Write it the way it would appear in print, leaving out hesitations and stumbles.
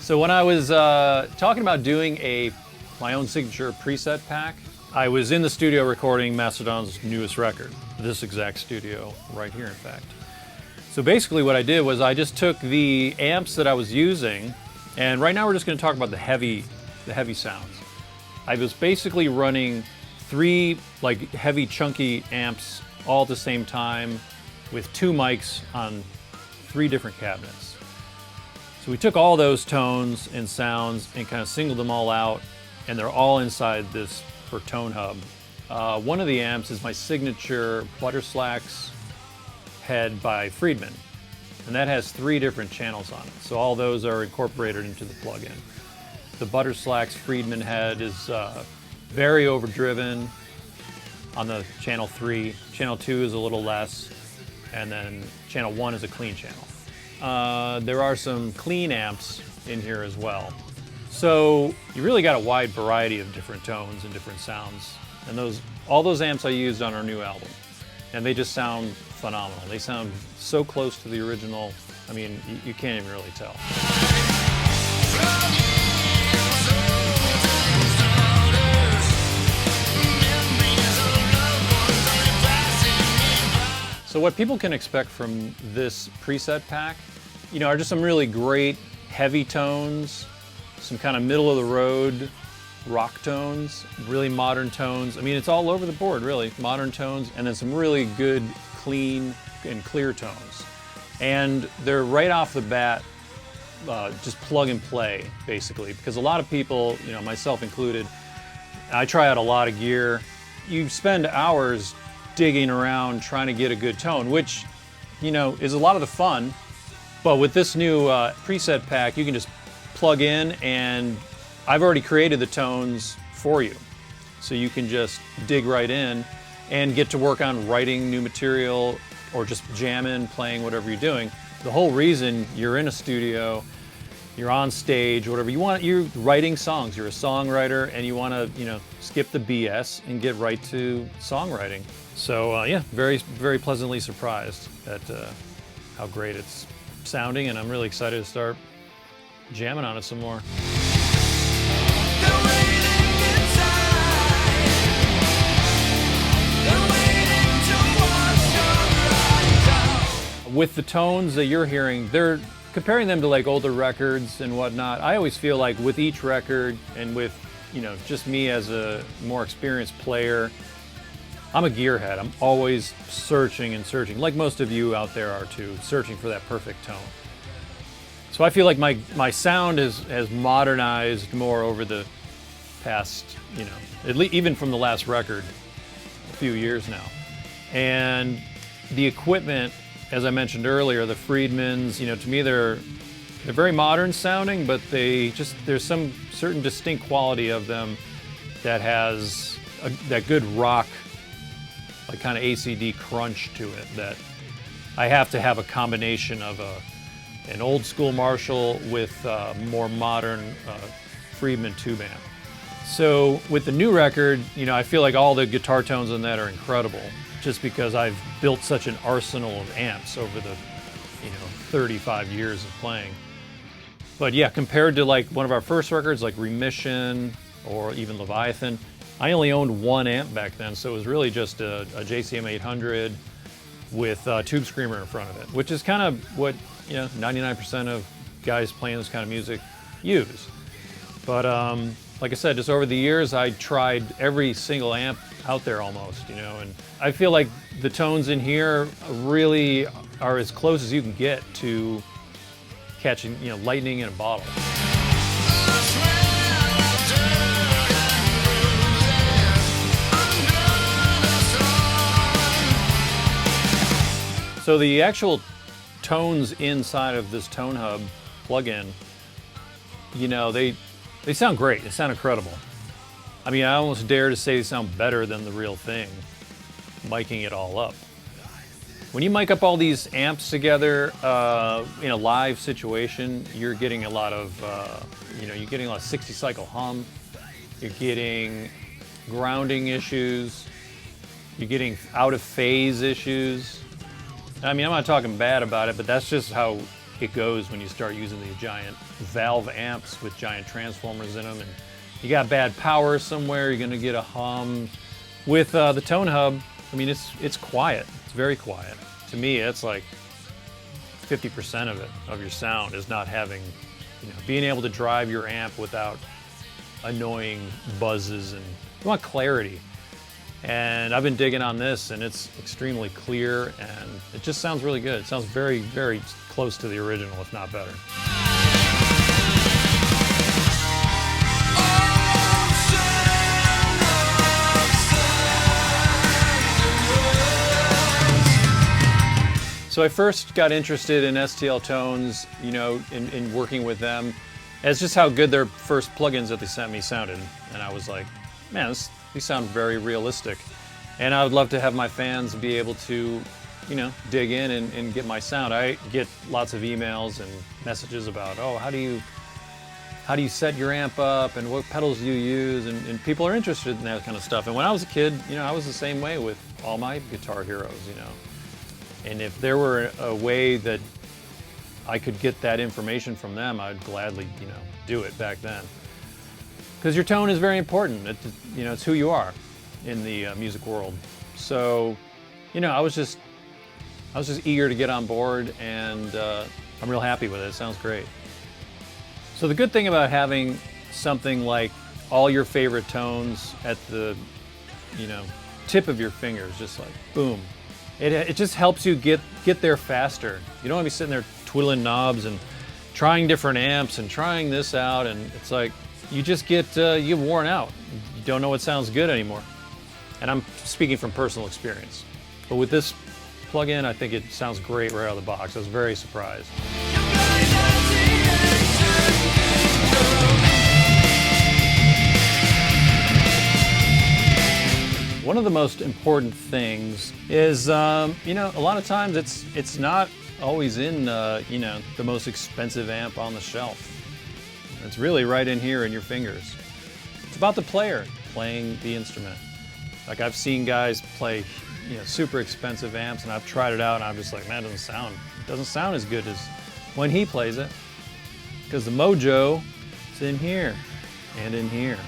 So when I was talking about doing my own signature preset pack, I was in the studio recording Mastodon's newest record, this exact studio right here, in fact. So basically what I did was I just took the amps that I was using, and right now we're just going to talk about the heavy sounds. I was basically running 3 like heavy chunky amps all at the same time with 2 mics on 3 different cabinets. So we took all those tones and sounds and kind of singled them all out, and they're all inside this for ToneHub. One of the amps is my signature Butterslacks head by Friedman, and that has 3 different channels on it. So all those are incorporated into the plugin. The Butterslacks Friedman head is very overdriven on the channel 3. Channel 2 is a little less, and then channel 1 is a clean channel. There are some clean amps in here as well. So you really got a wide variety of different tones and different sounds. And all those amps I used on our new album. And they just sound phenomenal. They sound so close to the original. I mean, you can't even really tell. So what people can expect from this preset pack, are just some really great heavy tones, some kind of middle of the road rock tones, really modern tones. I mean, it's all over the board, really. Modern tones, and then some really good, clean, and clear tones. And they're right off the bat, just plug and play, basically. Because a lot of people, myself included, I try out a lot of gear. You spend hours digging around trying to get a good tone, which, is a lot of the fun. But with this new preset pack, you can just plug in, and I've already created the tones for you. So you can just dig right in and get to work on writing new material or just jamming, playing, whatever you're doing. The whole reason you're in a studio, you're on stage, whatever you want, you're writing songs, you're a songwriter, and you want to, skip the BS and get right to songwriting. So yeah, very, very pleasantly surprised at how great it's sounding, and I'm really excited to start jamming on it some more. With the tones that you're hearing, they're comparing them to like older records and whatnot. I always feel like with each record and with, just me as a more experienced player, I'm a gearhead. I'm always searching and searching, like most of you out there are too, searching for that perfect tone. So I feel like my sound has modernized more over the past, even from the last record, a few years now. And the equipment, as I mentioned earlier, the Friedmans, to me they're very modern sounding, but there's some certain distinct quality of them that has that good rock, like kind of ACD crunch to it, that I have to have a combination of an old school Marshall with more modern Friedman tube amp. So with the new record, I feel like all the guitar tones on that are incredible, just because I've built such an arsenal of amps over the 35 years of playing. But yeah, compared to like one of our first records like Remission or even Leviathan, I only owned 1 amp back then, so it was really just a JCM 800 with a Tube Screamer in front of it, which is kind of what 99% of guys playing this kind of music use. But like I said, just over the years, I tried every single amp out there almost, and I feel like the tones in here really are as close as you can get to catching, lightning in a bottle. So the actual tones inside of this ToneHub plugin, they sound great. They sound incredible. I mean, I almost dare to say they sound better than the real thing, miking it all up. When you mic up all these amps together in a live situation, you're getting a lot of, you're getting a lot of 60 cycle hum. You're getting grounding issues. You're getting out of phase issues. I mean, I'm not talking bad about it, but that's just how it goes when you start using the giant valve amps with giant transformers in them, and you got bad power somewhere, you're gonna get a hum. With the ToneHub, I mean, it's quiet. It's very quiet. To me, it's like 50% of it, of your sound, is not having, being able to drive your amp without annoying buzzes, and you want clarity. And I've been digging on this, and it's extremely clear, and it just sounds really good. It sounds very, very close to the original, if not better. So I first got interested in STL Tones, in working with them, as just how good their first plugins that they sent me sounded. And I was like, man, these sound very realistic. And I would love to have my fans be able to, dig in and get my sound. I get lots of emails and messages about, oh, how do you set your amp up, and what pedals do you use? And people are interested in that kind of stuff. And when I was a kid, I was the same way with all my guitar heroes, And if there were a way that I could get that information from them, I'd gladly, do it back then. Because your tone is very important. It's who you are in the music world. So, I was just eager to get on board, and I'm real happy with it. It sounds great. So the good thing about having something like all your favorite tones at the, tip of your fingers, just like boom. It just helps you get there faster. You don't want to be sitting there twiddling knobs and trying different amps and trying this out, and it's like you just you get worn out. You don't know what sounds good anymore. And I'm speaking from personal experience. But with this plug-in, I think it sounds great right out of the box. I was very surprised. One of the most important things is, a lot of times it's not always in, the most expensive amp on the shelf. It's really right in here in your fingers. It's about the player playing the instrument. Like, I've seen guys play, super expensive amps, and I've tried it out, and I'm just like, man, it doesn't sound as good as when he plays it, because the mojo is in here and in here.